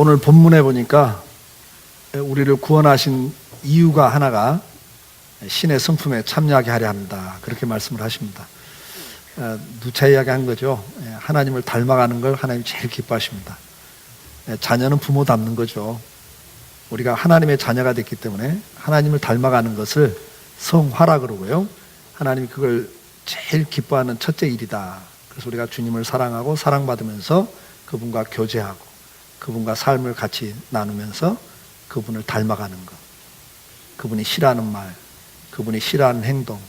오늘 본문에 보니까 우리를 구원하신 이유가 하나가 신의 성품에 참여하게 하려 합니다. 그렇게 말씀을 하십니다. 누차 이야기한 거죠. 하나님을 닮아가는 걸 하나님 제일 기뻐하십니다. 자녀는 부모 닮는 거죠. 우리가 하나님의 자녀가 됐기 때문에 하나님을 닮아가는 것을 성화라 그러고요. 하나님이 그걸 제일 기뻐하는 첫째 일이다. 그래서 우리가 주님을 사랑하고 사랑받으면서 그분과 교제하고 그분과 삶을 같이 나누면서 그분을 닮아가는 것. 그분이 싫어하는 말, 그분이 싫어하는 행동,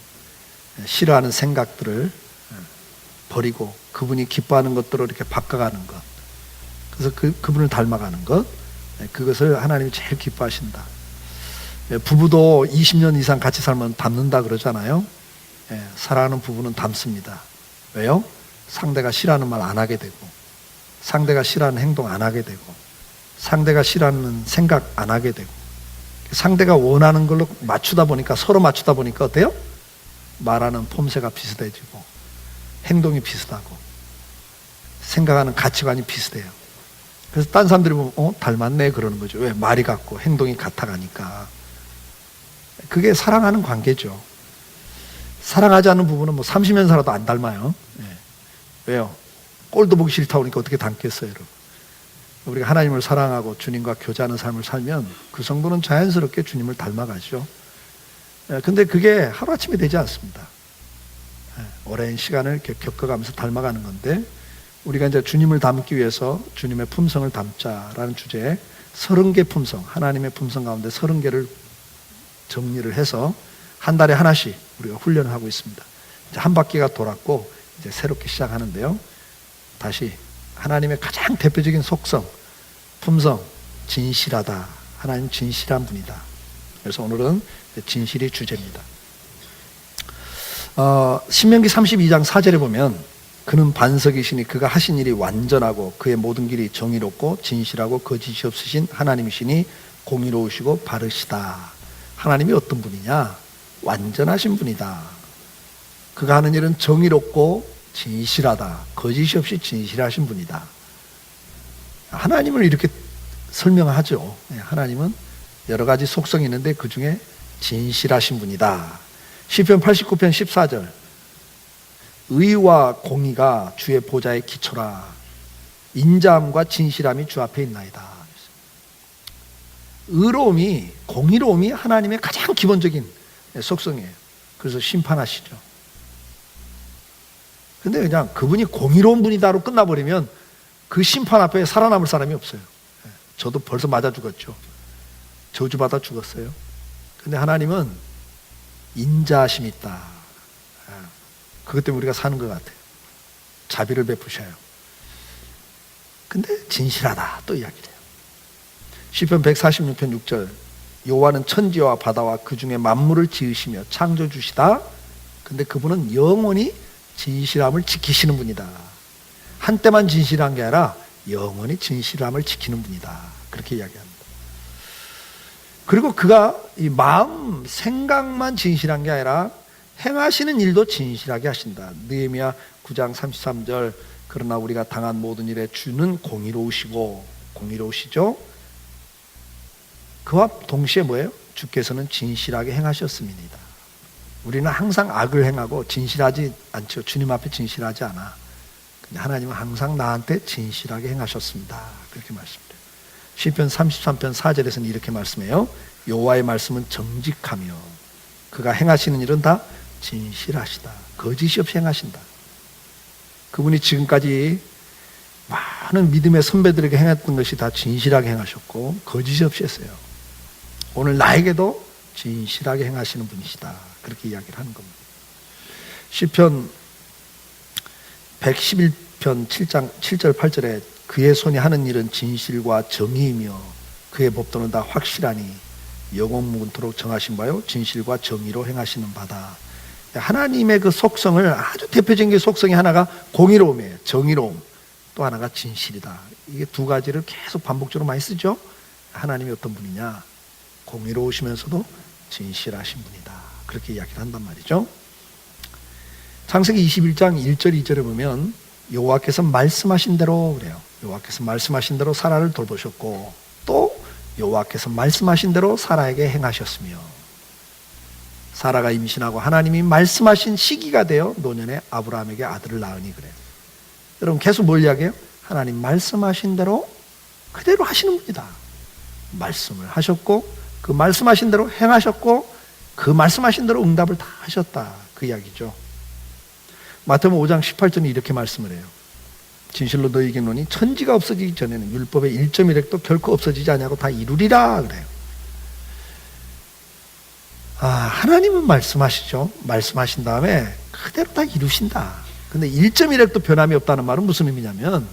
싫어하는 생각들을 버리고 그분이 기뻐하는 것들을 이렇게 바꿔가는 것. 그래서 그분을 닮아가는 것. 그것을 하나님이 제일 기뻐하신다. 부부도 20년 이상 같이 살면 닮는다 그러잖아요. 사랑하는 부부는 닮습니다. 왜요? 상대가 싫어하는 말 안 하게 되고, 상대가 싫어하는 행동 안 하게 되고, 상대가 싫어하는 생각 안 하게 되고, 상대가 원하는 걸로 맞추다 보니까, 서로 맞추다 보니까 어때요? 말하는 폼새가 비슷해지고, 행동이 비슷하고, 생각하는 가치관이 비슷해요. 그래서 딴 사람들이 보면 닮았네 그러는 거죠. 왜? 말이 같고 행동이 같아가니까. 그게 사랑하는 관계죠. 사랑하지 않는 부부는 30년 살아도 안 닮아요. 왜요? 꼴도 보기 싫다 보니까 어떻게 닮겠어요, 여러분? 우리가 하나님을 사랑하고 주님과 교제하는 삶을 살면 그 성도는 자연스럽게 주님을 닮아가죠. 근데 그게 하루아침에 되지 않습니다. 오랜 시간을 이렇게 겪어가면서 닮아가는 건데, 우리가 이제 주님을 닮기 위해서 주님의 품성을 담자라는 주제에 30개 품성, 하나님의 품성 가운데 30개를 정리를 해서 한 달에 하나씩 우리가 훈련을 하고 있습니다. 이제 한 바퀴가 돌았고 이제 새롭게 시작하는데요. 다시 하나님의 가장 대표적인 속성, 품성, 진실하다. 하나님 진실한 분이다. 그래서 오늘은 진실이 주제입니다. 신명기 32장 4절에 보면 그는 반석이시니 그가 하신 일이 완전하고 그의 모든 길이 정의롭고 진실하고 거짓이 없으신 하나님이시니 공의로우시고 바르시다. 하나님이 어떤 분이냐? 완전하신 분이다. 그가 하는 일은 정의롭고 진실하다. 거짓이 없이 진실하신 분이다. 하나님을 이렇게 설명하죠. 하나님은 여러 가지 속성이 있는데 그 중에 진실하신 분이다. 시편 89편 14절 의와 공의가 주의 보좌의 기초라. 인자함과 진실함이 주 앞에 있나이다. 의로움이, 공의로움이 하나님의 가장 기본적인 속성이에요. 그래서 심판하시죠. 근데 그냥 그분이 공의로운 분이다로 끝나버리면 그 심판 앞에 살아남을 사람이 없어요. 저도 벌써 맞아 죽었죠. 저주받아 죽었어요. 근데 하나님은 인자하심이 있다. 그것 때문에 우리가 사는 것 같아요. 자비를 베푸셔요. 근데 진실하다 또 이야기를 해요. 시편 146편 6절 여호와는 천지와 바다와 그 중에 만물을 지으시며 창조주시다. 근데 그분은 영원히 진실함을 지키시는 분이다. 한때만 진실한 게 아니라 영원히 진실함을 지키는 분이다. 그렇게 이야기합니다. 그리고 그가 이 마음, 생각만 진실한 게 아니라 행하시는 일도 진실하게 하신다. 느헤미야 9장 33절 그러나 우리가 당한 모든 일에 주는 공의로우시고 공의로우시죠. 그와 동시에 뭐예요? 주께서는 진실하게 행하셨습니다. 우리는 항상 악을 행하고 진실하지 않죠. 주님 앞에 진실하지 않아. 근데 하나님은 항상 나한테 진실하게 행하셨습니다. 그렇게 말씀드려요. 시편 33편 4절에서는 이렇게 말씀해요. 여호와의 말씀은 정직하며 그가 행하시는 일은 다 진실하시다. 거짓이 없이 행하신다. 그분이 지금까지 많은 믿음의 선배들에게 행했던 것이 다 진실하게 행하셨고 거짓이 없이 했어요. 오늘 나에게도 진실하게 행하시는 분이시다. 그렇게 이야기를 하는 겁니다. 시편 111편 7장 7절 8절에 그의 손이 하는 일은 진실과 정의이며 그의 법도는 다 확실하니 영원무궁토록 정하신 바요 진실과 정의로 행하시는 바다. 하나님의 그 속성을 아주 대표적인 속성이 하나가 공의로움이에요. 정의로움. 또 하나가 진실이다. 이게 두 가지를 계속 반복적으로 많이 쓰죠. 하나님이 어떤 분이냐? 공의로우시면서도 진실하신 분이다. 그렇게 이야기를 한단 말이죠. 창세기 21장 1절 2절에 보면 여호와께서 말씀하신 대로 그래요. 여호와께서 말씀하신 대로 사라를 돌보셨고 또 여호와께서 말씀하신 대로 사라에게 행하셨으며 사라가 임신하고 하나님이 말씀하신 시기가 되어 노년에 아브라함에게 아들을 낳으니 그래요. 여러분 계속 뭘 이야기해요? 하나님 말씀하신 대로 그대로 하시는 분이다. 말씀을 하셨고 그 말씀하신 대로 행하셨고 그 말씀하신 대로 응답을 다 하셨다. 그 이야기죠. 마태복음 5장 18절에 이렇게 말씀을 해요. 진실로 너희에게 이르노니 천지가 없어지기 전에는 율법의 1.1획도 결코 없어지지 아니하고 다 이루리라 그래요. 하나님은 말씀하시죠. 말씀하신 다음에 그대로 다 이루신다. 근데 1.1획도 변함이 없다는 말은 무슨 의미냐면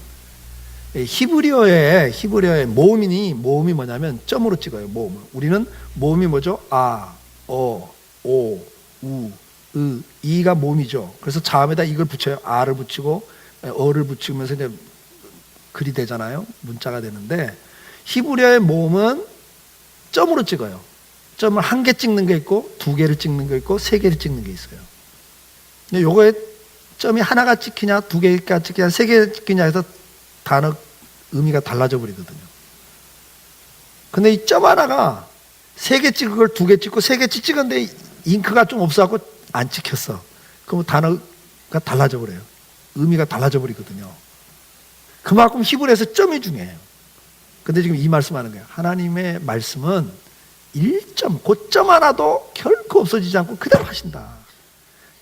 히브리어의 모음이 뭐냐면 점으로 찍어요. 모음을. 우리는 모음이 뭐죠? 아, 어, 오, 우, 으, 이가 모음이죠. 그래서 자음에다 이걸 붙여요. 아를 붙이고 어를 붙이면서 이제 글이 되잖아요. 문자가 되는데 히브리어의 모음은 점으로 찍어요. 점을 한 개 찍는 게 있고 두 개를 찍는 게 있고 세 개를 찍는 게 있어요. 근데 요거에 점이 하나가 찍히냐 두 개가 찍히냐 세 개가 찍히냐 해서 단어 의미가 달라져 버리거든요. 근데 이 점 하나가 세 개 찍은 걸 두 개 찍고 세 개 찍었는데 잉크가 좀 없어갖고 안 찍혔어. 그럼 단어가 달라져 버려요. 의미가 달라져 버리거든요. 그만큼 히브리어에서 점이 중요해요. 근데 지금 이 말씀하는 거예요. 하나님의 말씀은 1점, 그 점 하나도 결코 없어지지 않고 그대로 하신다.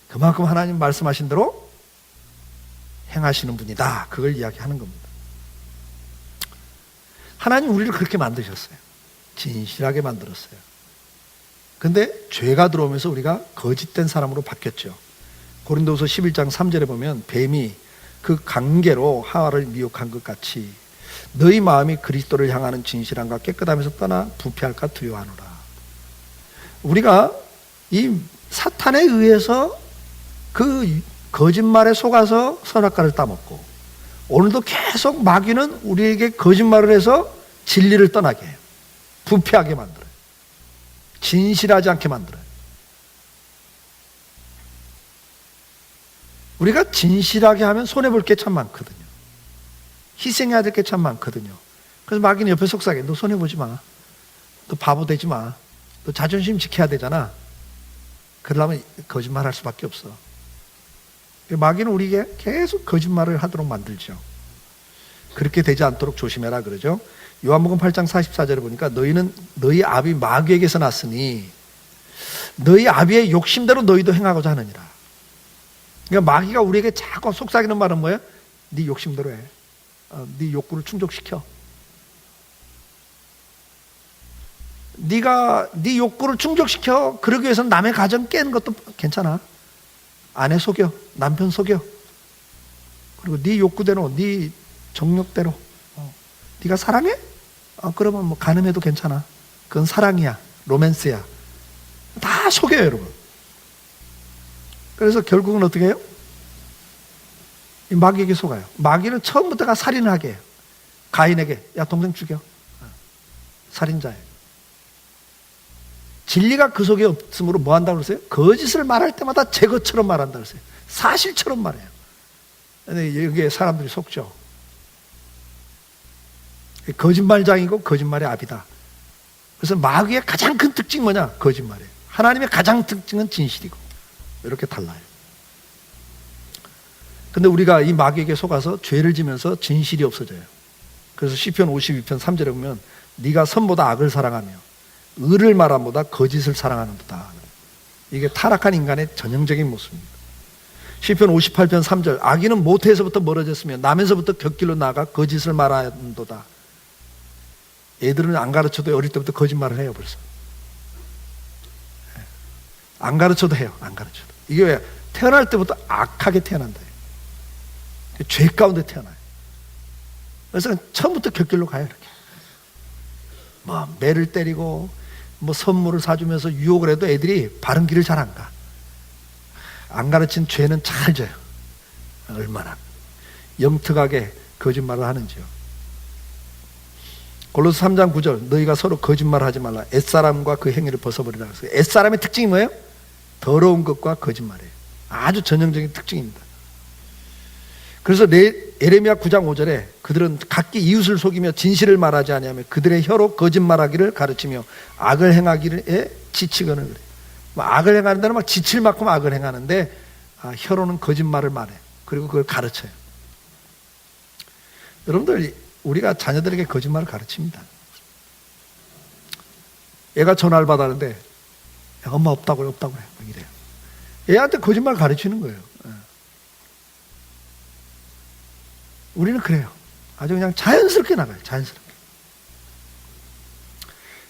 그만큼 하나님 말씀하신 대로 행하시는 분이다. 그걸 이야기하는 겁니다. 하나님 우리를 그렇게 만드셨어요. 진실하게 만들었어요. 근데 죄가 들어오면서 우리가 거짓된 사람으로 바뀌었죠. 고린도후서 11장 3절에 보면 뱀이 그 관계로 하와를 미혹한 것 같이 너희 마음이 그리스도를 향하는 진실함과 깨끗함에서 떠나 부패할까 두려워하노라. 우리가 이 사탄에 의해서 그 거짓말에 속아서 선악과를 따먹고 오늘도 계속 마귀는 우리에게 거짓말을 해서 진리를 떠나게 해요. 부패하게 만들어요. 진실하지 않게 만들어요. 우리가 진실하게 하면 손해볼 게 참 많거든요. 희생해야 될 게 참 많거든요. 그래서 마귀는 옆에 속삭여. 너 손해보지 마. 너 바보 되지 마. 너 자존심 지켜야 되잖아. 그러려면 거짓말 할 수밖에 없어. 마귀는 우리에게 계속 거짓말을 하도록 만들죠. 그렇게 되지 않도록 조심해라 그러죠. 요한복음 8장 44절에 보니까 너희는 너희 아비 마귀에게서 났으니 너희 아비의 욕심대로 너희도 행하고자 하느니라. 그러니까 마귀가 우리에게 자꾸 속삭이는 말은 뭐예요? 네 욕심대로 해. 네 욕구를 충족시켜. 네가 네 욕구를 충족시켜. 그러기 위해서는 남의 가정 깨는 것도 괜찮아. 아내 속여, 남편 속여. 그리고 네 욕구대로, 네 정욕대로. 네가 사랑해? 그러면 뭐 간음해도 괜찮아. 그건 사랑이야, 로맨스야. 다 속여요, 여러분. 그래서 결국은 어떻게 해요? 이 마귀에게 속아요. 마귀는 처음부터가 살인을 하게 해요. 가인에게 야 동생 죽여. 살인자예요. 진리가 그 속에 없으므로 뭐 한다고 그러세요? 거짓을 말할 때마다 제 것처럼 말한다고 그러세요. 사실처럼 말해요. 근데 여기에 사람들이 속죠. 거짓말장이고 거짓말의 압이다. 그래서 마귀의 가장 큰 특징이 뭐냐? 거짓말이에요. 하나님의 가장 특징은 진실이고. 이렇게 달라요. 근데 우리가 이 마귀에게 속아서 죄를 지면서 진실이 없어져요. 그래서 시편 52편 3절에 보면 네가 선보다 악을 사랑하며 의를 말함보다 거짓을 사랑하는도다. 이게 타락한 인간의 전형적인 모습입니다. 시편 58편 3절 악인은 모태에서부터 멀어졌으며 남에서부터 곁길로 나가 거짓을 말하는도다. 애들은 안 가르쳐도 어릴 때부터 거짓말을 해요. 벌써 안 가르쳐도 해요. 안 가르쳐도. 이게 왜? 태어날 때부터 악하게 태어난다. 죄 가운데 태어나요. 그래서 처음부터 곁길로 가요. 이렇게 뭐 매를 때리고 뭐 선물을 사주면서 유혹을 해도 애들이 바른 길을 잘 안 가. 안 가르친 죄는 잘 져요. 얼마나 영특하게 거짓말을 하는지요. 골로새 3장 9절 너희가 서로 거짓말을 하지 말라. 옛사람과 그 행위를 벗어버리라. 옛사람의 특징이 뭐예요? 더러운 것과 거짓말이에요. 아주 전형적인 특징입니다. 그래서 에레미야 9장 5절에 그들은 각기 이웃을 속이며 진실을 말하지 아니하며 그들의 혀로 거짓말하기를 가르치며 악을 행하기에 지치거늘 그래. 악을 행하는 데는 막 지칠 만큼 악을 행하는데 혀로는 거짓말을 말해. 그리고 그걸 가르쳐요. 여러분들, 우리가 자녀들에게 거짓말을 가르칩니다. 얘가 전화를 받았는데 엄마 없다고 그래, 없다고 그래, 막 이래요. 얘한테 거짓말 가르치는 거예요. 우리는 그래요. 아주 그냥 자연스럽게 나가요. 자연스럽게.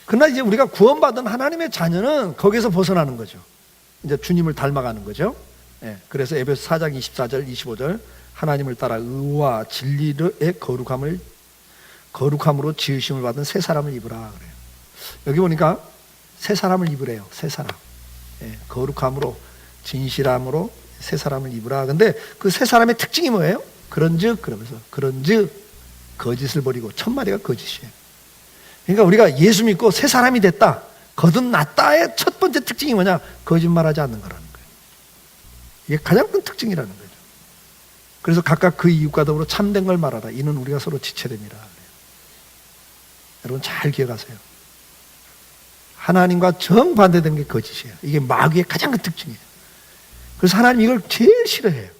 그러나 이제 우리가 구원받은 하나님의 자녀는 거기서 벗어나는 거죠. 이제 주님을 닮아가는 거죠. 그래서 에베소 4장 24절 25절 하나님을 따라 의와 진리의 거룩함으로 지으심을 받은 새 사람을 입으라 그래요. 여기 보니까 새 사람을 입으래요. 새 사람. 거룩함으로 진실함으로 새 사람을 입으라. 근데 그 새 사람의 특징이 뭐예요? 그런즉 그러면서 그런즉 거짓을 버리고 천마디가 거짓이에요. 그러니까 우리가 예수 믿고 새 사람이 됐다, 거듭났다의 첫 번째 특징이 뭐냐? 거짓말하지 않는 거라는 거예요. 이게 가장 큰 특징이라는 거죠. 그래서 각각 그 이웃과 더불어 참된 걸 말하라. 이는 우리가 서로 지체됩니다. 여러분 잘 기억하세요. 하나님과 정반대되는 게 거짓이에요. 이게 마귀의 가장 큰 특징이에요. 그래서 하나님 이걸 제일 싫어해요.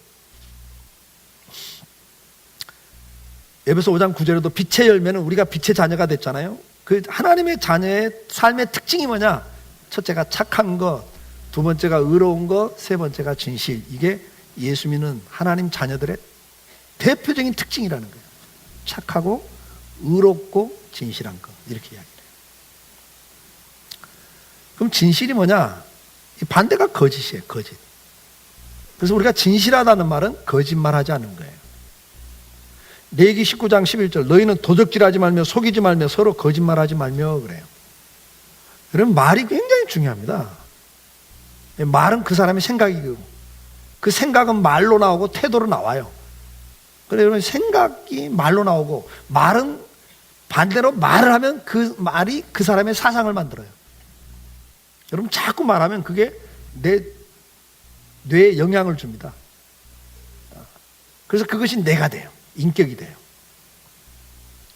에베소 5장 9절에도 빛의 열매는 우리가 빛의 자녀가 됐잖아요. 그 하나님의 자녀의 삶의 특징이 뭐냐? 첫째가 착한 것, 두 번째가 의로운 것, 세 번째가 진실. 이게 예수 믿는 하나님 자녀들의 대표적인 특징이라는 거예요. 착하고 의롭고 진실한 것, 이렇게 이야기해요. 그럼 진실이 뭐냐? 반대가 거짓이에요. 거짓. 그래서 우리가 진실하다는 말은 거짓말하지 않는 거예요. 레위기 19장 11절 너희는 도적질하지 말며 속이지 말며 서로 거짓말하지 말며 그래요. 여러분 말이 굉장히 중요합니다. 말은 그 사람의 생각이고 그 생각은 말로 나오고 태도로 나와요. 그래서 여러분 생각이 말로 나오고 말은 반대로 말을 하면 그 말이 그 사람의 사상을 만들어요. 여러분 자꾸 말하면 그게 내 뇌에 영향을 줍니다. 그래서 그것이 내가 돼요. 인격이 돼요.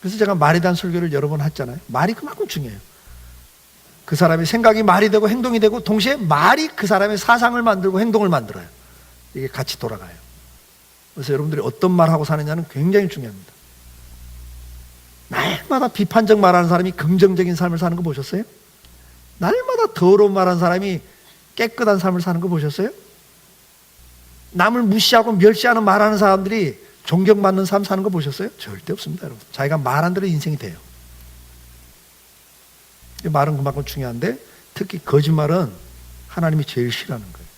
그래서 제가 말에 대한 설교를 여러 번 했잖아요. 말이 그만큼 중요해요. 그 사람의 생각이 말이 되고 행동이 되고 동시에 말이 그 사람의 사상을 만들고 행동을 만들어요. 이게 같이 돌아가요. 그래서 여러분들이 어떤 말하고 사느냐는 굉장히 중요합니다. 날마다 비판적 말하는 사람이 긍정적인 삶을 사는 거 보셨어요? 날마다 더러운 말하는 사람이 깨끗한 삶을 사는 거 보셨어요? 남을 무시하고 멸시하는 말하는 사람들이 존경받는 삶 사는 거 보셨어요? 절대 없습니다, 여러분. 자기가 말한 대로 인생이 돼요. 말은 그만큼 중요한데 특히 거짓말은 하나님이 제일 싫어하는 거예요.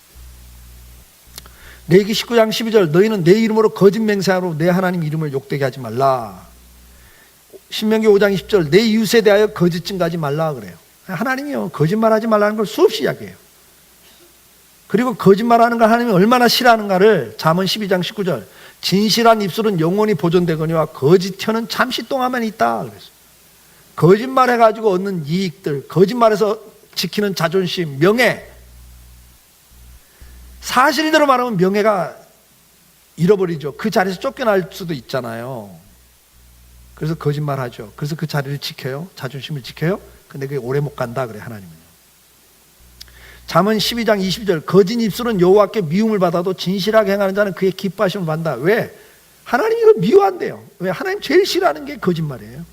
레위기 19장 12절 너희는 내 이름으로 거짓 맹세하로 내 하나님 이름을 욕되게 하지 말라. 신명기 5장 20절 내 이웃에 대하여 거짓 증거하지 말라 그래요. 하나님이요 거짓말하지 말라는 걸 수없이 이야기해요. 그리고 거짓말하는 걸 하나님이 얼마나 싫어하는가를 잠언 12장 19절 진실한 입술은 영원히 보존되거니와 거짓 혀는 잠시 동안만 있다 그랬어요. 거짓말해가지고 얻는 이익들, 거짓말해서 지키는 자존심, 명예, 사실대로 말하면 명예가 잃어버리죠. 그 자리에서 쫓겨날 수도 있잖아요. 그래서 거짓말하죠. 그래서 그 자리를 지켜요. 자존심을 지켜요. 근데 그게 오래 못 간다 그래 하나님은. 잠언 12장 22절 거짓 입술은 여호와께 미움을 받아도 진실하게 행하는 자는 그의 기뻐하심을 받는다. 왜? 하나님이 이걸 미워한대요. 왜? 하나님 제일 싫어하는 게 거짓말이에요.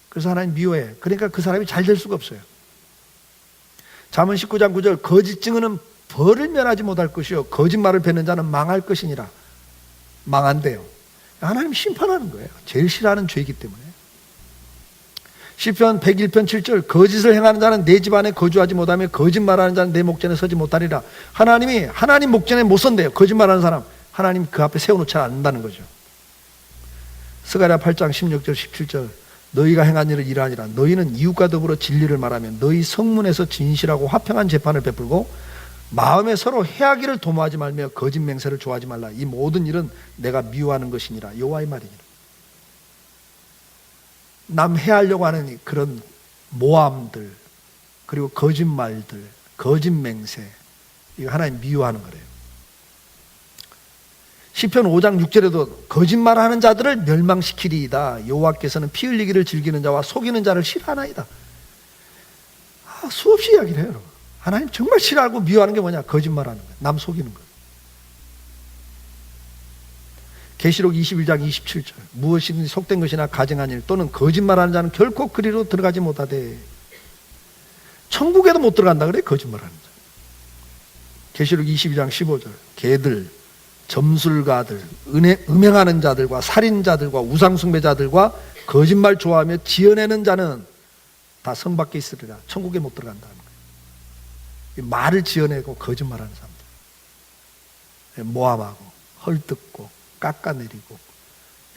그래서 하나님 미워해. 그러니까 그 사람이 잘 될 수가 없어요. 잠언 19장 9절 거짓 증언은 벌을 면하지 못할 것이요 거짓말을 뱉는 자는 망할 것이니라. 망한대요. 하나님 심판하는 거예요. 제일 싫어하는 죄이기 때문에. 시편 101편 7절 거짓을 행하는 자는 내 집안에 거주하지 못하며 거짓말하는 자는 내 목전에 서지 못하리라. 하나님이 하나님 목전에 못 선대요. 거짓말하는 사람 하나님 그 앞에 세워놓지 않는다는 거죠. 스가랴 8장 16절 17절 너희가 행한 일을 이러하니라. 너희는 이웃과 더불어 진리를 말하며 너희 성문에서 진실하고 화평한 재판을 베풀고 마음에 서로 해하기를 도모하지 말며 거짓 맹세를 좋아하지 말라. 이 모든 일은 내가 미워하는 것이니라. 여호와의 말이니라. 남 해하려고 하는 그런 모함들 그리고 거짓말들 거짓 맹세 이거 하나님 미워하는 거래요. 시편 5장 6절에도 거짓말하는 자들을 멸망시키리이다. 여호와께서는 피 흘리기를 즐기는 자와 속이는 자를 싫어하나이다. 수없이 이야기를 해요, 여러분. 하나님 정말 싫어하고 미워하는 게 뭐냐? 거짓말하는 거예요. 남 속이는 거예요. 계시록 21장 27절 무엇이든지 속된 것이나 가증한 일 또는 거짓말하는 자는 결코 그리로 들어가지 못하되. 천국에도 못 들어간다 그래, 거짓말하는 자. 계시록 22장 15절 개들, 점술가들, 음행하는 자들과 살인자들과 우상숭배자들과 거짓말 좋아하며 지어내는 자는 다 성 밖에 있으리라. 천국에 못 들어간다는 거예요. 말을 지어내고 거짓말하는 사람들, 모함하고 헐뜯고 깎아내리고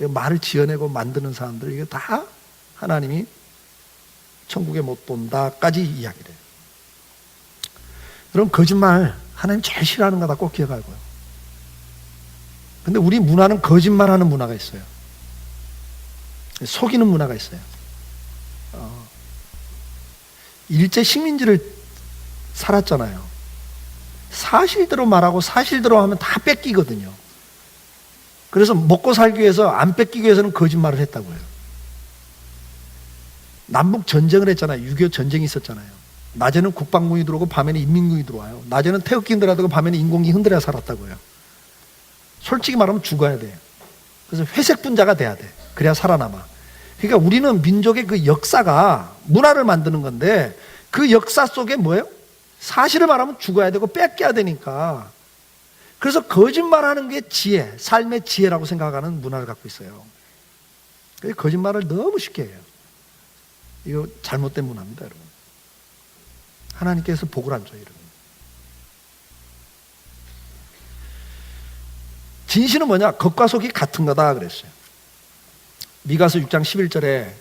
말을 지어내고 만드는 사람들, 이게 다 하나님이 천국에 못 본다까지 이야기를 해요. 여러분, 거짓말 하나님 제일 싫어하는 거다 꼭 기억하고요. 근데 우리 문화는 거짓말하는 문화가 있어요. 속이는 문화가 있어요. 일제 식민지를 살았잖아요. 사실대로 말하고 사실대로 하면 다 뺏기거든요. 그래서 먹고 살기 위해서, 안 뺏기기 위해서는 거짓말을 했다고요. 남북 전쟁을 했잖아요. 6.25 전쟁이 있었잖아요. 낮에는 국방군이 들어오고 밤에는 인민군이 들어와요. 낮에는 태극기 흔들어야 밤에는 인공기 흔들어야 살았다고요. 솔직히 말하면 죽어야 돼요. 그래서 회색 분자가 돼야 돼. 그래야 살아남아. 그러니까 우리는 민족의 그 역사가 문화를 만드는 건데, 그 역사 속에 뭐예요? 사실을 말하면 죽어야 되고 뺏겨야 되니까. 그래서 거짓말하는 게 지혜, 삶의 지혜라고 생각하는 문화를 갖고 있어요. 거짓말을 너무 쉽게 해요. 이거 잘못된 문화입니다, 여러분. 하나님께서 복을 안 줘요, 여러분. 진실은 뭐냐? 겉과 속이 같은 거다 그랬어요. 미가서 6장 11절에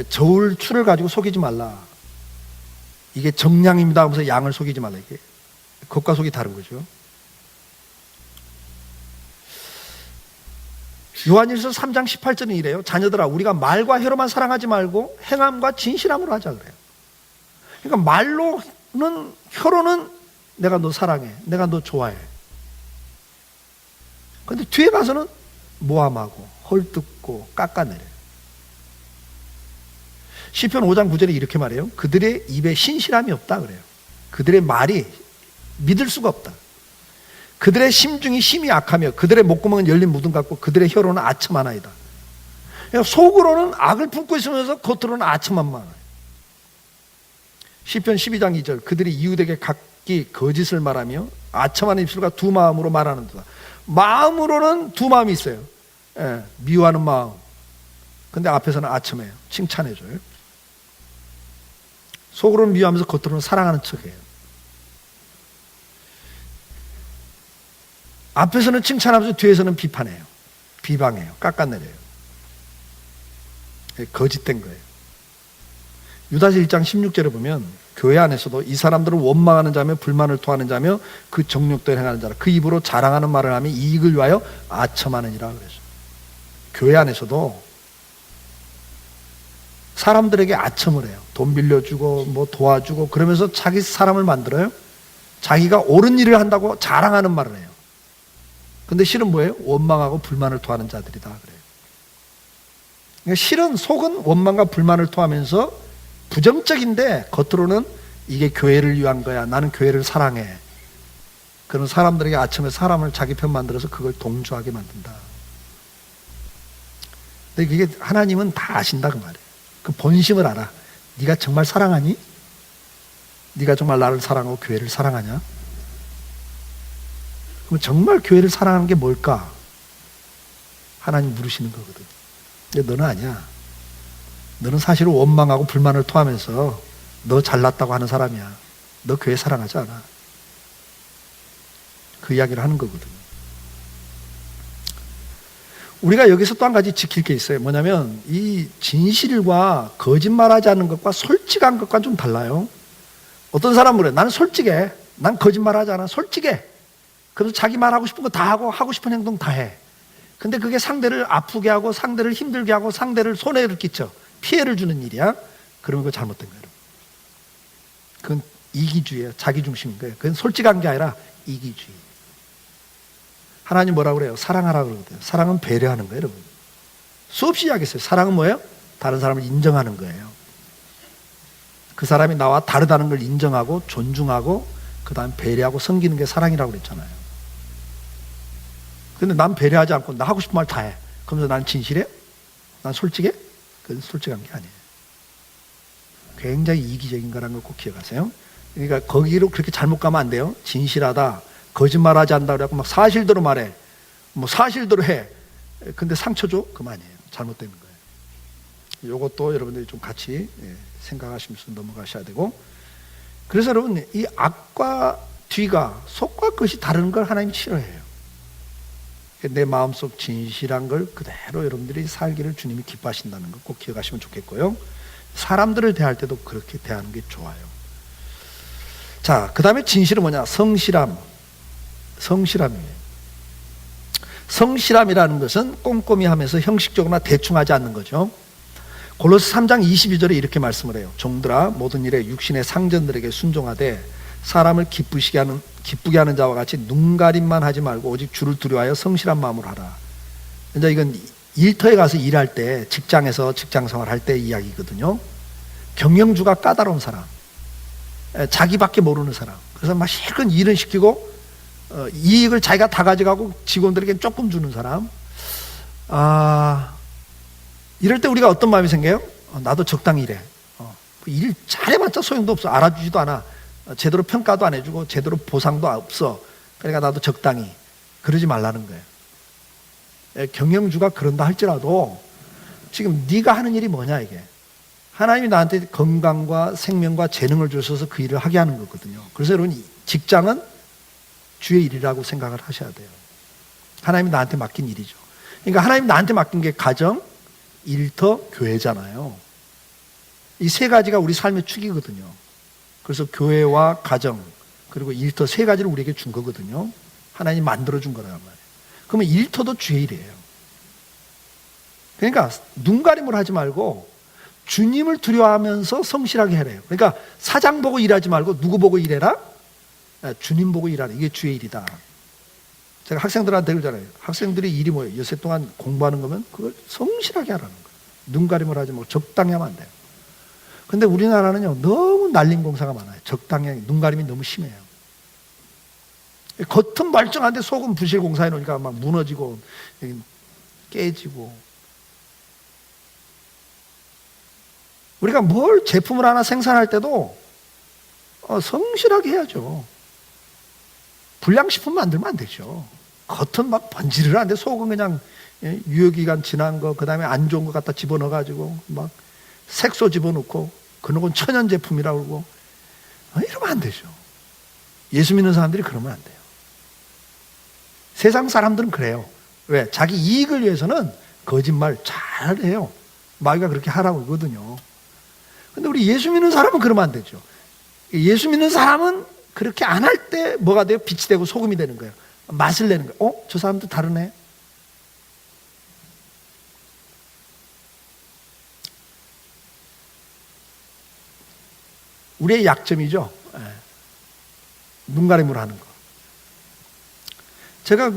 저울 추를 가지고 속이지 말라. 이게 정량입니다 하면서 양을 속이지 말라. 이게 겉과 속이 다른 거죠. 요한일서 3장 18절은 이래요. 자녀들아, 우리가 말과 혀로만 사랑하지 말고 행함과 진실함으로 하자 그래요. 그러니까 말로는, 혀로는 내가 너 사랑해, 내가 너 좋아해. 그런데 뒤에 가서는 모함하고 헐뜯고 깎아내려요. 시편 5장 9절에 이렇게 말해요. 그들의 입에 신실함이 없다 그래요. 그들의 말이 믿을 수가 없다. 그들의 심중이 심히 악하며 그들의 목구멍은 열린 무덤 같고 그들의 혀로는 아첨하나이다. 그러니까 속으로는 악을 품고 있으면서 겉으로는 아첨한만. 시편 12장 2절 그들이 이웃에게 각기 거짓을 말하며 아첨하는 입술과 두 마음으로 말하는도다. 마음으로는 두 마음이 있어요. 예, 미워하는 마음. 근데 앞에서는 아첨해요. 칭찬해줘요. 속으로는 미워하면서 겉으로는 사랑하는 척해요. 앞에서는 칭찬하면서 뒤에서는 비판해요. 비방해요. 깎아내려요. 거짓된 거예요. 유다서 1장 16절에 보면 교회 안에서도 이 사람들은 원망하는 자며 불만을 토하는 자며 그 정욕대로 행하는 자라. 그 입으로 자랑하는 말을 하며 이익을 위하여 아첨하느니라 그랬어요. 교회 안에서도 사람들에게 아첨을 해요. 돈 빌려주고 뭐 도와주고 그러면서 자기 사람을 만들어요. 자기가 옳은 일을 한다고 자랑하는 말을 해요. 근데 실은 뭐예요? 원망하고 불만을 토하는 자들이다 그래요. 그러니까 실은 속은 원망과 불만을 토하면서 부정적인데 겉으로는 이게 교회를 위한 거야. 나는 교회를 사랑해. 그런 사람들에게 아첨해 사람을 자기 편 만들어서 그걸 동조하게 만든다. 근데 그게 하나님은 다 아신다 그 말이에요. 그 본심을 알아. 네가 정말 사랑하니? 네가 정말 나를 사랑하고 교회를 사랑하냐? 그럼 정말 교회를 사랑하는 게 뭘까? 하나님 물으시는 거거든. 근데 너는 아니야. 너는 사실은 원망하고 불만을 토하면서 너 잘났다고 하는 사람이야. 너 교회 사랑하지 않아. 그 이야기를 하는 거거든. 우리가 여기서 또 한 가지 지킬 게 있어요. 뭐냐면 이 진실과 거짓말하지 않는 것과 솔직한 것과 좀 달라요. 어떤 사람은 그래. 나는 솔직해. 난 거짓말하지 않아. 솔직해. 그래서 자기 말하고 싶은 거 다 하고 싶은 행동 다 해. 근데 그게 상대를 아프게 하고 상대를 힘들게 하고 상대를 손해를 끼쳐 피해를 주는 일이야. 그러면 그거 잘못된 거예요. 그건 이기주의예요. 자기중심인 거예요. 그건 솔직한 게 아니라 이기주의. 하나님 뭐라고 그래요? 사랑하라 그러거든요. 사랑은 배려하는 거예요, 여러분. 수없이 이야기했어요. 사랑은 뭐예요? 다른 사람을 인정하는 거예요. 그 사람이 나와 다르다는 걸 인정하고 존중하고 그 다음 배려하고 섬기는 게 사랑이라고 그랬잖아요. 근데 난 배려하지 않고 나 하고 싶은 말 다 해. 그러면서 난 진실해? 난 솔직해? 그건 솔직한 게 아니에요. 굉장히 이기적인 거라는 걸 꼭 기억하세요. 그러니까 거기로 그렇게 잘못 가면 안 돼요. 진실하다, 거짓말하지 않는다 그래갖고 막 사실대로 말해, 뭐 사실대로 해. 근데 상처 줘? 그만 아니에요. 잘못되는 거예요. 이것도 여러분들이 좀 같이 생각하시면서 넘어가셔야 되고. 그래서 여러분, 이 앞과 뒤가, 속과 끝이 다른 걸 하나님이 싫어해요. 내 마음속 진실한 걸 그대로 여러분들이 살기를 주님이 기뻐하신다는 거 꼭 기억하시면 좋겠고요. 사람들을 대할 때도 그렇게 대하는 게 좋아요. 자, 그 다음에 진실은 뭐냐? 성실함. 성실함이에요. 성실함이라는 것은 꼼꼼히 하면서 형식적으로나 대충 하지 않는 거죠. 골로새 3장 22절에 이렇게 말씀을 해요. 종들아, 모든 일에 육신의 상전들에게 순종하되 사람을 기쁘게 하는 자와 같이 눈가림만 하지 말고 오직 주를 두려워하여 성실한 마음으로 하라. 이제 이건 일터에 가서 일할 때, 직장에서 직장생활 할 때 이야기거든요. 경영주가 까다로운 사람, 자기밖에 모르는 사람, 그래서 막 실컷 일은 시키고 이익을 자기가 다 가져가고 직원들에게 조금 주는 사람. 이럴 때 우리가 어떤 마음이 생겨요? 나도 적당히 일해. 일 잘해봤자 소용도 없어. 알아주지도 않아. 제대로 평가도 안 해주고 제대로 보상도 없어. 그러니까 나도 적당히. 그러지 말라는 거예요. 경영주가 그런다 할지라도 지금 네가 하는 일이 뭐냐 이게. 하나님이 나한테 건강과 생명과 재능을 주셔서 그 일을 하게 하는 거거든요. 그래서 여러분, 직장은 주의 일이라고 생각을 하셔야 돼요. 하나님이 나한테 맡긴 일이죠. 그러니까 하나님이 나한테 맡긴 게 가정, 일터, 교회잖아요. 이 세 가지가 우리 삶의 축이거든요. 그래서 교회와 가정 그리고 일터 세 가지를 우리에게 준 거거든요. 하나님이 만들어준 거란 말이에요. 그러면 일터도 주의 일이에요. 그러니까 눈가림을 하지 말고 주님을 두려워하면서 성실하게 해래요. 그러니까 사장 보고 일하지 말고 누구 보고 일해라? 주님 보고 일하라. 이게 주의 일이다. 제가 학생들한테 그러잖아요. 학생들이 일이 뭐예요? 여세 동안 공부하는 거면 그걸 성실하게 하라는 거예요. 눈가림을 하지 말고 적당히 하면 안 돼요. 근데 우리나라는요, 너무 날림 공사가 많아요. 적당히, 눈가림이 너무 심해요. 겉은 멀쩡한데 속은 부실 공사해 놓으니까 막 무너지고, 깨지고. 우리가 뭘 제품을 하나 생산할 때도 성실하게 해야죠. 불량식품 만들면 안 되죠. 겉은 막 번지르르한데 속은 그냥 유효기간 지난 거, 그 다음에 안 좋은 거 갖다 집어넣어가지고 막 색소 집어넣고 그런 건 천연 제품이라고 그러고 이러면 안 되죠. 예수 믿는 사람들이 그러면 안 돼요. 세상 사람들은 그래요. 왜? 자기 이익을 위해서는 거짓말 잘해요. 마귀가 그렇게 하라고 그러거든요. 근데 우리 예수 믿는 사람은 그러면 안 되죠. 예수 믿는 사람은 그렇게 안 할 때 뭐가 돼요? 빛이 되고 소금이 되는 거예요. 맛을 내는 거예요. 저 사람도 다르네. 우리의 약점이죠. 눈가림을 하는 거. 제가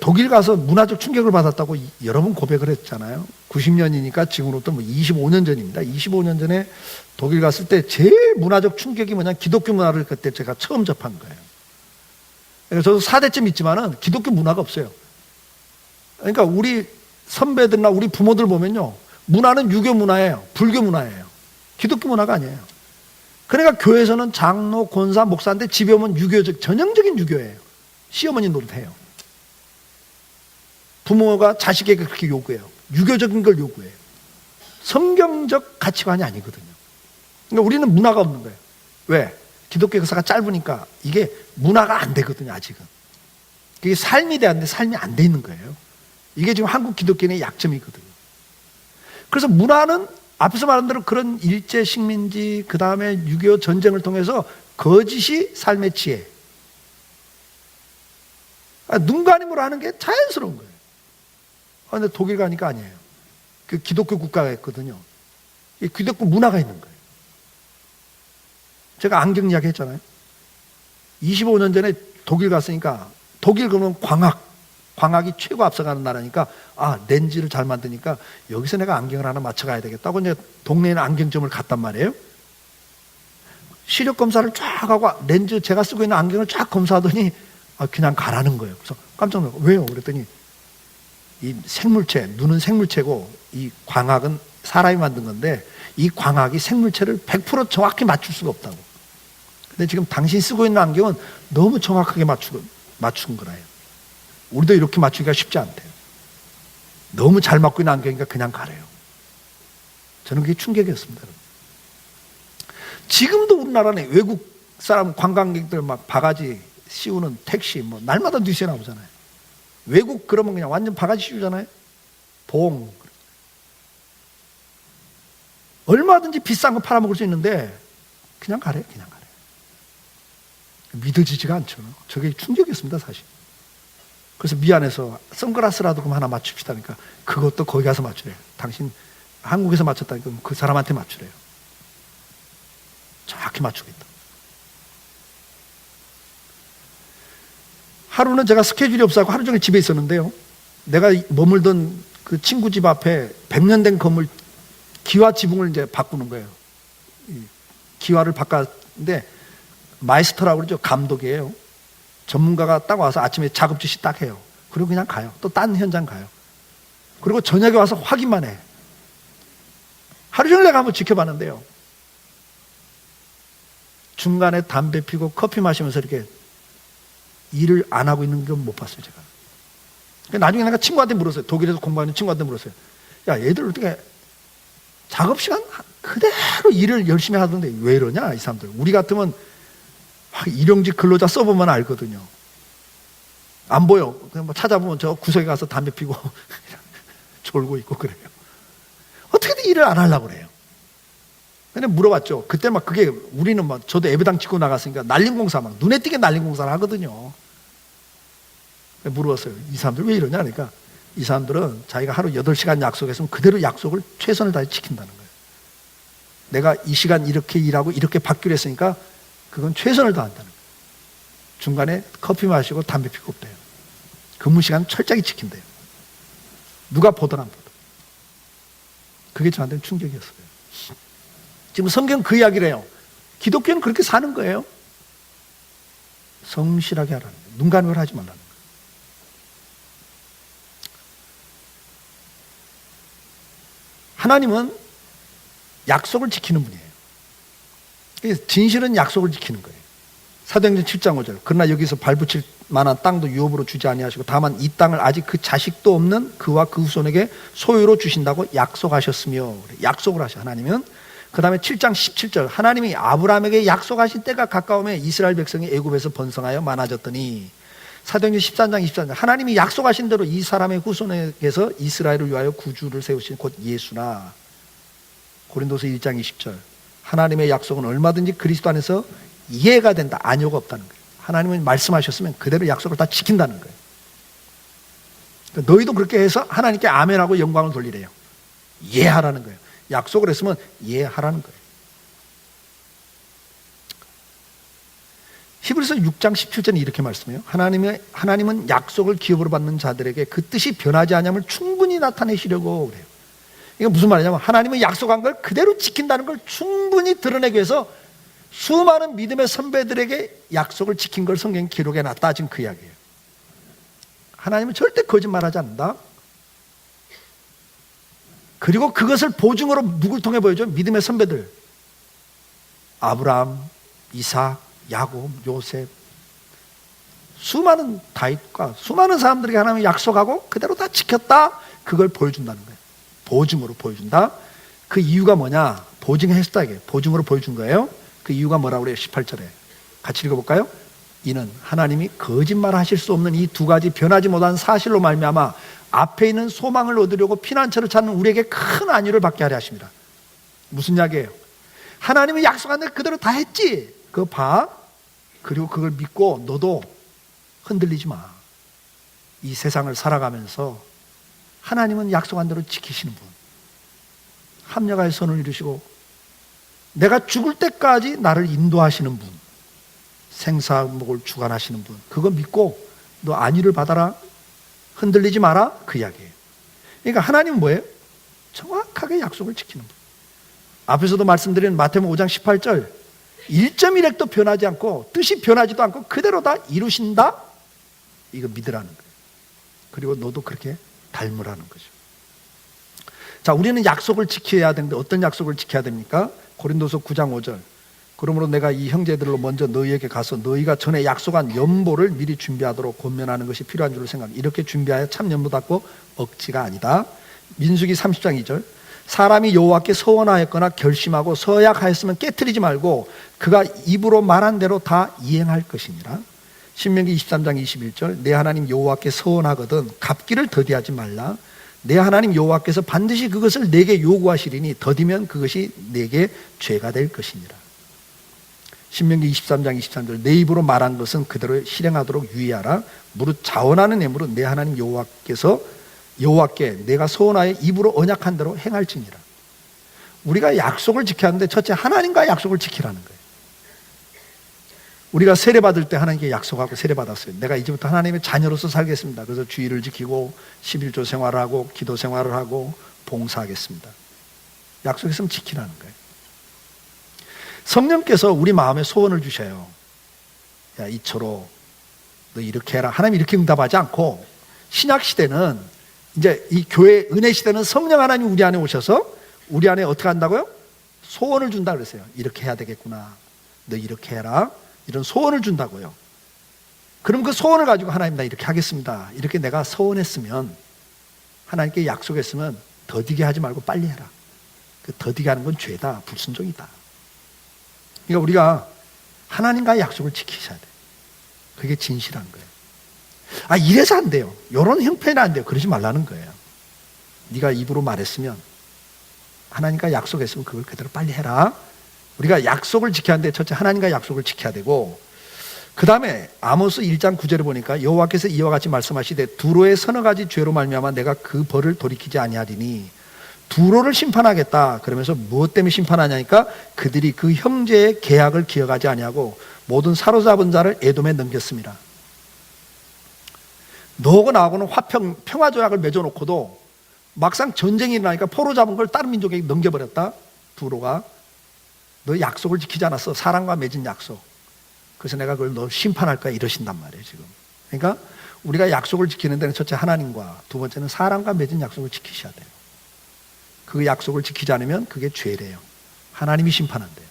독일 가서 문화적 충격을 받았다고 여러 번 고백을 했잖아요. 90년이니까 지금으로부터 25년 전입니다. 25년 전에 독일 갔을 때 제일 문화적 충격이 뭐냐, 기독교 문화를 그때 제가 처음 접한 거예요. 그러니까 저도 4대쯤 있지만은 기독교 문화가 없어요. 그러니까 우리 선배들이나 우리 부모들 보면요, 문화는 유교 문화예요. 불교 문화예요. 기독교 문화가 아니에요. 그러니까 교회에서는 장로, 권사, 목사인데 집에 오면 유교적, 전형적인 유교예요. 시어머니 노릇해요. 부모가 자식에게 그렇게 요구해요. 유교적인 걸 요구해요. 성경적 가치관이 아니거든요. 그러니까 우리는 문화가 없는 거예요. 왜? 기독교 역사가 짧으니까 이게 문화가 안 되거든요, 아직은. 그게 삶이 되는데 삶이 안 돼 있는 거예요. 이게 지금 한국 기독교인의 약점이거든요. 그래서 문화는 앞에서 말한 대로 그런 일제 식민지, 그 다음에 6.25 전쟁을 통해서 거짓이 삶의 지혜. 눈가림으로 하는 게 자연스러운 거예요. 근데 독일 가니까 아니에요. 그 기독교 국가가 있거든요. 이 기독교 문화가 있는 거예요. 제가 안경 이야기 했잖아요. 25년 전에 독일 갔으니까 독일 그러면 광학, 광학이 최고 앞서가는 나라니까 렌즈를 잘 만드니까 여기서 내가 안경을 하나 맞춰가야 되겠다고 이제 동네에 있는 안경점을 갔단 말이에요. 시력 검사를 쫙 하고 렌즈 제가 쓰고 있는 안경을 쫙 검사하더니 그냥 가라는 거예요. 그래서 깜짝 놀라고 왜요? 그랬더니 이 생물체, 눈은 생물체고 이 광학은 사람이 만든 건데 이 광학이 생물체를 100% 정확히 맞출 수가 없다고. 근데 지금 당신이 쓰고 있는 안경은 너무 정확하게 맞춘 거라요. 우리도 이렇게 맞추기가 쉽지 않대요. 너무 잘 맞고 있는 안경이니까 그냥 가래요. 저는 그게 충격이었습니다. 지금도 우리나라는 외국 사람 관광객들 막 바가지 씌우는 택시 뭐 날마다 뉴스에 나오잖아요. 외국 그러면 그냥 완전 바가지 씌우잖아요. 봉. 얼마든지 비싼 거 팔아먹을 수 있는데 그냥 가래요. 그냥 가래요. 믿어지지가 않죠. 저게 충격이었습니다, 사실. 그래서 미안해서 선글라스라도 그럼 하나 맞춥시다니까 그것도 거기 가서 맞추래요. 당신 한국에서 맞췄다니까 그 사람한테 맞추래요. 정확히 맞추겠다. 하루는 제가 스케줄이 없어서 하루 종일 집에 있었는데요. 내가 머물던 그 친구 집 앞에 100년 된 건물 기와 지붕을 이제 바꾸는 거예요. 기와를 바꿨는데 마이스터라고 그러죠. 감독이에요. 전문가가 딱 와서 아침에 작업 지시 딱 해요. 그리고 그냥 가요. 또 딴 현장 가요. 그리고 저녁에 와서 확인만 해. 하루 종일 내가 한번 지켜봤는데요. 중간에 담배 피고 커피 마시면서 이렇게 일을 안 하고 있는 건 못 봤어요, 제가. 나중에 내가 친구한테 물었어요. 독일에서 공부하는 친구한테 물었어요. 야, 얘들 어떻게 작업 시간 그대로 일을 열심히 하던데 왜 이러냐, 이 사람들. 우리 같으면 일용직 근로자 써보면 알거든요. 안 보여. 그냥 뭐 찾아보면 저 구석에 가서 담배 피고 졸고 있고 그래요. 어떻게든 일을 안 하려고 그래요. 근데 물어봤죠. 그때 막 그게 우리는 막 저도 예배당 짓고 나갔으니까 날림공사 막 눈에 띄게 날림공사를 하거든요. 물어봤어요. 이 사람들 왜 이러냐? 그러니까 이 사람들은 자기가 하루 8시간 약속했으면 그대로 약속을 최선을 다해 지킨다는 거예요. 내가 이 시간 이렇게 일하고 이렇게 받기로 했으니까 그건 최선을 다한다는 거예요. 중간에 커피 마시고 담배 피고 없대요. 근무 시간 철저히 지킨대요. 누가 보든 안 보든. 그게 저한테는 충격이었어요. 지금 성경 그 이야기를 해요. 기독교는 그렇게 사는 거예요. 성실하게 하라는 거예요. 눈 가는 걸 하지 말라는 거예요. 하나님은 약속을 지키는 분이에요. 진실은 약속을 지키는 거예요. 사도행전 7장 5절. 그러나 여기서 발붙일 만한 땅도 유업으로 주지 아니하시고 다만 이 땅을 아직 그 자식도 없는 그와 그 후손에게 소유로 주신다고 약속하셨으며, 약속을 하셔 하나님은. 그 다음에 7장 17절. 하나님이 아브라함에게 약속하신 때가 가까우면 이스라엘 백성이 애굽에서 번성하여 많아졌더니. 사도행전 13장 24절. 하나님이 약속하신 대로 이 사람의 후손에게서 이스라엘을 위하여 구주를 세우신 곧 예수나. 고린도서 1장 20절. 하나님의 약속은 얼마든지 그리스도 안에서 이해가 된다. 아니오가 없다는 거예요. 하나님은 말씀하셨으면 그대로 약속을 다 지킨다는 거예요. 그러니까 너희도 그렇게 해서 하나님께 아멘하고 영광을 돌리래요. 이해하라는 거예요. 약속을 했으면 이해하라는 거예요. 히브리서 6장 17절은 이렇게 말씀해요. 하나님은 약속을 기업으로 받는 자들에게 그 뜻이 변하지 않음을 충분히 나타내시려고 그래요. 이게 무슨 말이냐면 하나님은 약속한 걸 그대로 지킨다는 걸 충분히 드러내기 위해서 수많은 믿음의 선배들에게 약속을 지킨 걸 성경에 기록해 놨다. 지금 그 이야기예요. 하나님은 절대 거짓말하지 않는다. 그리고 그것을 보증으로 누굴 통해 보여줘? 믿음의 선배들. 아브라함, 이삭, 야곱, 요셉. 수많은 다윗과 수많은 사람들에게 하나님이 약속하고 그대로 다 지켰다. 그걸 보여준다는 거예요. 보증으로 보여준다. 그 이유가 뭐냐? 보증했다. 이게 보증으로 보여준 거예요. 그 이유가 뭐라고 그래요? 18절에. 같이 읽어볼까요? 이는 하나님이 거짓말하실 수 없는 이 두 가지 변하지 못한 사실로 말미암아 앞에 있는 소망을 얻으려고 피난처를 찾는 우리에게 큰 안위를 받게 하려 하십니다. 무슨 이야기예요? 하나님이 약속한 데 그대로 다 했지. 그거 봐. 그리고 그걸 믿고 너도 흔들리지 마. 이 세상을 살아가면서 하나님은 약속한 대로 지키시는 분. 합력하여 선을 이루시고 내가 죽을 때까지 나를 인도하시는 분. 생사목을 주관하시는 분. 그거 믿고 너 안위를 받아라. 흔들리지 마라, 그 이야기예요. 그러니까 하나님은 뭐예요? 정확하게 약속을 지키는 분. 앞에서도 말씀드린 마태복음 5장 18절 1.1핵도 변하지 않고 뜻이 변하지도 않고 그대로 다 이루신다? 이거 믿으라는 거예요. 그리고 너도 그렇게 닮으라는 거죠. 자, 우리는 약속을 지켜야 되는데 어떤 약속을 지켜야 됩니까? 고린도서 9장 5절 그러므로 내가 이 형제들로 먼저 너희에게 가서 너희가 전에 약속한 연보를 미리 준비하도록 권면하는 것이 필요한 줄로 생각해. 이렇게 준비하여 참 연보답고 억지가 아니다. 민수기 30장 2절 사람이 여호와께 서원하였거나 결심하고 서약하였으면 깨트리지 말고 그가 입으로 말한 대로 다 이행할 것이니라. 신명기 23장 21절 내 하나님 여호와께 서원하거든 갚기를 더디하지 말라. 내 하나님 여호와께서 반드시 그것을 내게 요구하시리니 더디면 그것이 내게 죄가 될 것이니라. 신명기 23장 23절 내 입으로 말한 것은 그대로 실행하도록 유의하라. 무릇 자원하는 애물은 내 하나님 여호와께 내가 서원하여 입으로 언약한 대로 행할지니라. 우리가 약속을 지켜야 하는데 첫째 하나님과의 약속을 지키라는 거예요. 우리가 세례받을 때 하나님께 약속하고 세례받았어요. 내가 이제부터 하나님의 자녀로서 살겠습니다. 그래서 주의를 지키고 11조 생활을 하고 기도 생활을 하고 봉사하겠습니다. 약속했으면 지키라는 거예요. 성령께서 우리 마음에 소원을 주셔요. 야, 이처로 너 이렇게 해라. 하나님 이렇게 응답하지 않고 신약 시대는 이제 이 교회 은혜 시대는 성령 하나님 우리 안에 오셔서 우리 안에 어떻게 한다고요? 소원을 준다 그랬어요. 이렇게 해야 되겠구나. 너 이렇게 해라. 이런 소원을 준다고요. 그럼 그 소원을 가지고 하나님 나 이렇게 하겠습니다. 이렇게 내가 소원했으면 하나님께 약속했으면 더디게 하지 말고 빨리 해라. 그 더디게 하는 건 죄다. 불순종이다. 그러니까 우리가 하나님과의 약속을 지키셔야 돼요. 그게 진실한 거예요. 아, 이래서 안 돼요. 이런 형편이 안 돼요. 그러지 말라는 거예요. 네가 입으로 말했으면 하나님과 약속했으면 그걸 그대로 빨리 해라. 우리가 약속을 지켜야 하는데 첫째 하나님과 약속을 지켜야 되고 그 다음에 아모스 1장 9절에 보니까 여호와께서 이와 같이 말씀하시되 두로의 서너 가지 죄로 말미암아 내가 그 벌을 돌이키지 아니하리니 두로를 심판하겠다. 그러면서 무엇 때문에 심판하냐니까 그들이 그 형제의 계약을 기억하지 아니하고 모든 사로잡은 자를 에돔에 넘겼습니다. 너하고 나하고는 평화조약을 맺어놓고도 막상 전쟁이 일어나니까 포로 잡은 걸 다른 민족에게 넘겨버렸다. 두로가 너 약속을 지키지 않았어. 사람과 맺은 약속. 그래서 내가 그걸 너 심판할 거야 이러신단 말이에요 지금. 그러니까 우리가 약속을 지키는 데는 첫째 하나님과 두 번째는 사람과 맺은 약속을 지키셔야 돼요. 그 약속을 지키지 않으면 그게 죄래요. 하나님이 심판한대요.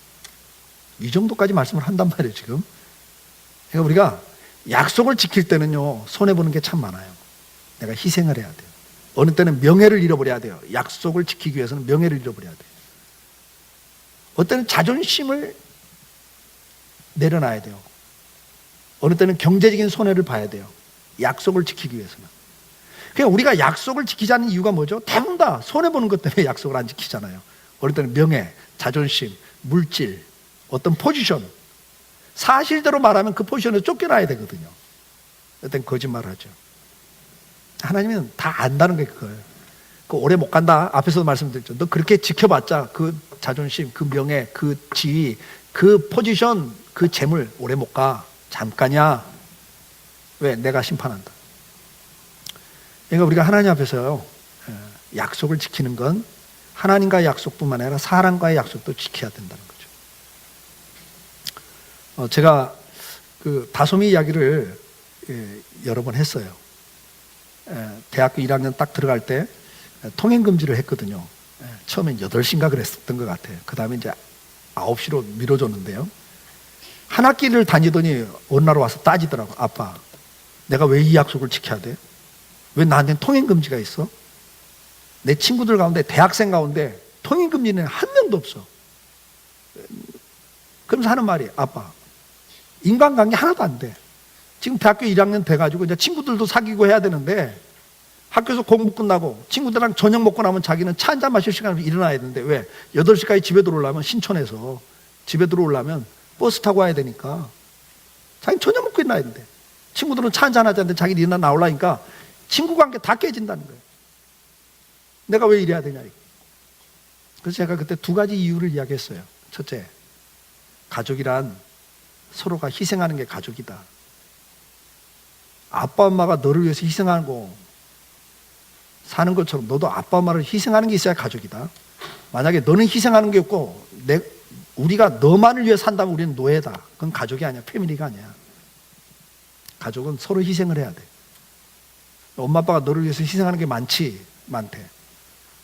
이 정도까지 말씀을 한단 말이에요 지금. 그러니까 우리가 약속을 지킬 때는요 손해보는 게 참 많아요. 내가 희생을 해야 돼요. 어느 때는 명예를 잃어버려야 돼요. 약속을 지키기 위해서는 명예를 잃어버려야 돼요. 어느 때는 자존심을 내려놔야 돼요. 어느 때는 경제적인 손해를 봐야 돼요. 약속을 지키기 위해서는. 그러니까 우리가 약속을 지키지 않는 이유가 뭐죠? 대부분 다 손해보는 것 때문에 약속을 안 지키잖아요. 어느 때는 명예, 자존심, 물질, 어떤 포지션. 사실대로 말하면 그 포지션에서 쫓겨나야 되거든요. 어떤 때는 거짓말을 하죠. 하나님은 다 안다는 게 그거예요. 그 오래 못 간다. 앞에서도 말씀드렸죠. 너 그렇게 지켜봤자 그 자존심, 그 명예, 그 지위, 그 포지션, 그 재물 오래 못 가. 잠깐이야. 왜? 내가 심판한다. 그러니까 우리가 하나님 앞에서요 약속을 지키는 건 하나님과의 약속뿐만 아니라 사람과의 약속도 지켜야 된다는 거죠. 제가 그 다솜이 이야기를 여러 번 했어요. 대학교 1학년 딱 들어갈 때 통행금지를 했거든요. 처음엔 8시인가 그랬었던 것 같아요. 그 다음에 이제 9시로 미뤄줬는데요. 한 학기를 다니더니 어느 날 와서 따지더라고. 아빠, 내가 왜 이 약속을 지켜야 돼? 왜 나한테는 통행금지가 있어? 내 친구들 가운데, 대학생 가운데 통행금지는 한 명도 없어. 그러면서 하는 말이, 아빠, 인간관계 하나도 안 돼. 지금 대학교 1학년 돼가지고 이제 친구들도 사귀고 해야 되는데 학교에서 공부 끝나고 친구들이랑 저녁 먹고 나면 자기는 차 한잔 마실 시간에 일어나야 되는데 왜? 8시까지 집에 들어오려면 신촌에서 집에 들어오려면 버스 타고 와야 되니까 자기는 저녁 먹고 일어나야 되는데 친구들은 차 한잔 하자는데 자기는 일어나 나오려니까 친구 관계 다 깨진다는 거예요. 내가 왜 이래야 되냐. 그래서 제가 그때 2가지 이유를 이야기했어요. 첫째, 가족이란 서로가 희생하는 게 가족이다. 아빠 엄마가 너를 위해서 희생하고 사는 것처럼 너도 아빠 엄마를 희생하는 게 있어야 가족이다. 만약에 너는 희생하는 게 없고 우리가 너만을 위해 산다면 우리는 노예다. 그건 가족이 아니야. 패밀리가 아니야. 가족은 서로 희생을 해야 돼. 엄마 아빠가 너를 위해서 희생하는 게 많대.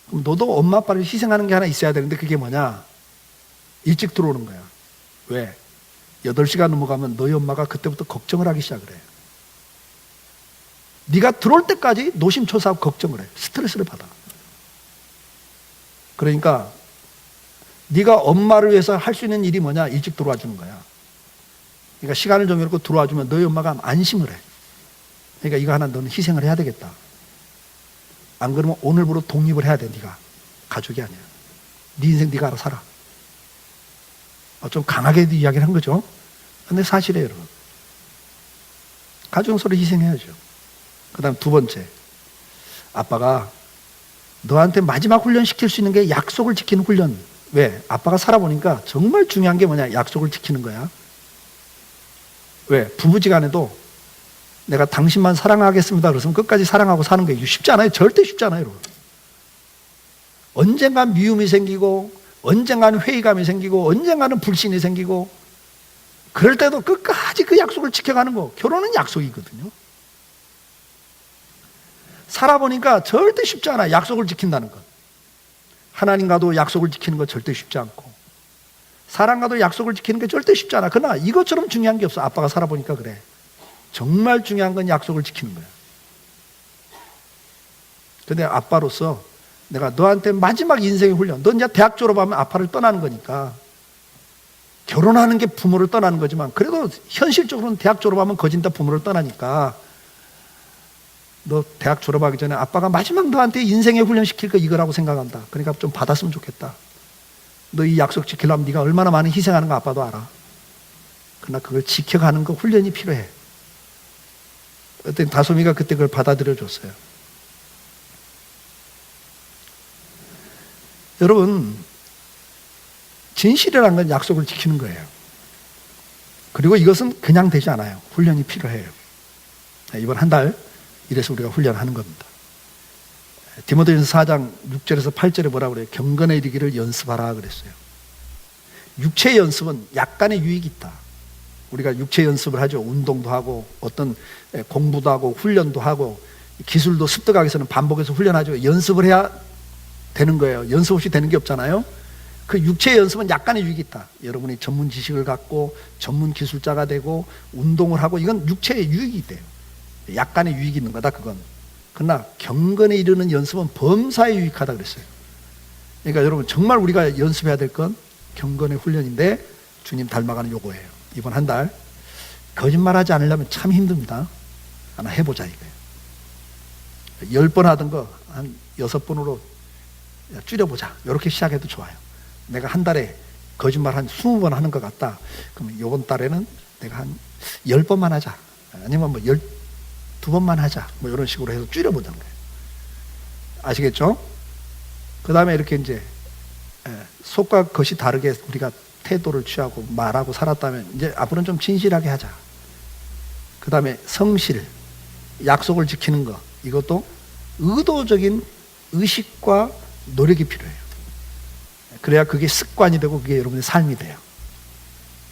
그럼 너도 엄마 아빠를 희생하는 게 하나 있어야 되는데 그게 뭐냐? 일찍 들어오는 거야. 왜? 8시가 넘어가면 너희 엄마가 그때부터 걱정을 하기 시작을 해. 네가 들어올 때까지 노심초사하고 걱정을 해. 스트레스를 받아. 그러니까 네가 엄마를 위해서 할 수 있는 일이 뭐냐? 일찍 들어와 주는 거야. 그러니까 시간을 정해놓고 들어와 주면 너희 엄마가 안심을 해. 그러니까 이거 하나 너는 희생을 해야 되겠다. 안 그러면 오늘부로 독립을 해야 돼. 네가 가족이 아니야. 네 인생 네가 알아서 살아. 좀 강하게 이야기를 한 거죠. 근데 사실이에요, 여러분. 가족은 서로 희생해야죠. 그 다음 두 번째, 아빠가 너한테 마지막 훈련 시킬 수 있는 게 약속을 지키는 훈련. 왜? 아빠가 살아보니까 정말 중요한 게 뭐냐? 약속을 지키는 거야. 왜? 부부지간에도 내가 당신만 사랑하겠습니다 그랬으면 끝까지 사랑하고 사는 게 쉽지 않아요. 절대 쉽지 않아요, 여러분. 언젠간 미움이 생기고 언젠가는 회의감이 생기고 언젠가는 불신이 생기고 그럴 때도 끝까지 그 약속을 지켜가는 거. 결혼은 약속이거든요. 살아보니까 절대 쉽지 않아요. 약속을 지킨다는 것. 하나님과도 약속을 지키는 거 절대 쉽지 않고 사람과도 약속을 지키는 게 절대 쉽지 않아. 그러나 이것처럼 중요한 게 없어. 아빠가 살아보니까 그래. 정말 중요한 건 약속을 지키는 거야. 근데 아빠로서 내가 너한테 마지막 인생의 훈련, 너 이제 대학 졸업하면 아빠를 떠나는 거니까 결혼하는 게 부모를 떠나는 거지만 그래도 현실적으로는 대학 졸업하면 거진다 부모를 떠나니까 너 대학 졸업하기 전에 아빠가 마지막 너한테 인생의 훈련 시킬 거 이거라고 생각한다. 그러니까 좀 받았으면 좋겠다. 너 이 약속 지키려면 네가 얼마나 많이 희생하는 거 아빠도 알아. 그러나 그걸 지켜가는 거 훈련이 필요해. 그때 다솜이가 그때 그걸 받아들여 줬어요. 여러분, 진실이라는 건 약속을 지키는 거예요. 그리고 이것은 그냥 되지 않아요. 훈련이 필요해요. 이번 한 달 이래서 우리가 훈련하는 겁니다. 디모데전서 4장 6절에서 8절에 뭐라고 그래요? 경건에 이르기를 연습하라 그랬어요. 육체 연습은 약간의 유익이 있다. 우리가 육체 연습을 하죠. 운동도 하고 어떤 공부도 하고 훈련도 하고 기술도 습득하기 위해서는 반복해서 훈련하죠. 연습을 해야 되는 거예요. 연습 없이 되는 게 없잖아요. 그 육체 연습은 약간의 유익이 있다. 여러분이 전문 지식을 갖고 전문 기술자가 되고 운동을 하고 이건 육체의 유익이 돼요. 약간의 유익이 있는 거다 그건. 그러나 경건에 이르는 연습은 범사에 유익하다 그랬어요. 그러니까 여러분 정말 우리가 연습해야 될 건 경건의 훈련인데 주님 닮아가는 요거예요. 이번 한 달 거짓말하지 않으려면 참 힘듭니다. 하나 해보자 이거예요. 10번 하던 거 한 6번으로 줄여보자. 이렇게 시작해도 좋아요. 내가 한 달에 거짓말 한 20번 하는 것 같다. 그럼 이번 달에는 내가 한 10번만 하자. 아니면 뭐 12번만 하자. 뭐 이런 식으로 해서 줄여보자는 거예요. 아시겠죠? 그 다음에 이렇게 이제 속과 겉이 다르게 우리가 태도를 취하고 말하고 살았다면 이제 앞으로는 좀 진실하게 하자. 그 다음에 성실, 약속을 지키는 거. 이것도 의도적인 의식과 노력이 필요해요. 그래야 그게 습관이 되고 그게 여러분의 삶이 돼요.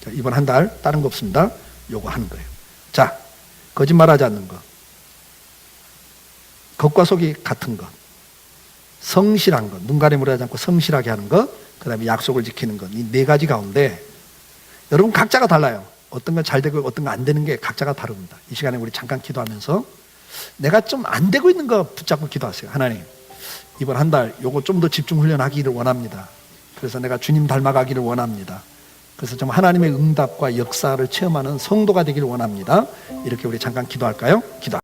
자, 이번 한 달 다른 거 없습니다. 요거 하는 거예요. 자, 거짓말하지 않는 것, 겉과 속이 같은 것, 성실한 것, 눈 가리무리 하지 않고 성실하게 하는 것, 그 다음에 약속을 지키는 것, 이 네 가지 가운데 여러분 각자가 달라요. 어떤 건 잘 되고 어떤 건 안 되는 게 각자가 다릅니다. 이 시간에 우리 잠깐 기도하면서 내가 좀 안 되고 있는 거 붙잡고 기도하세요. 하나님, 이번 한 달 요거 좀 더 집중 훈련하기를 원합니다. 그래서 내가 주님 닮아가기를 원합니다. 그래서 좀 하나님의 응답과 역사를 체험하는 성도가 되기를 원합니다. 이렇게 우리 잠깐 기도할까요? 기도.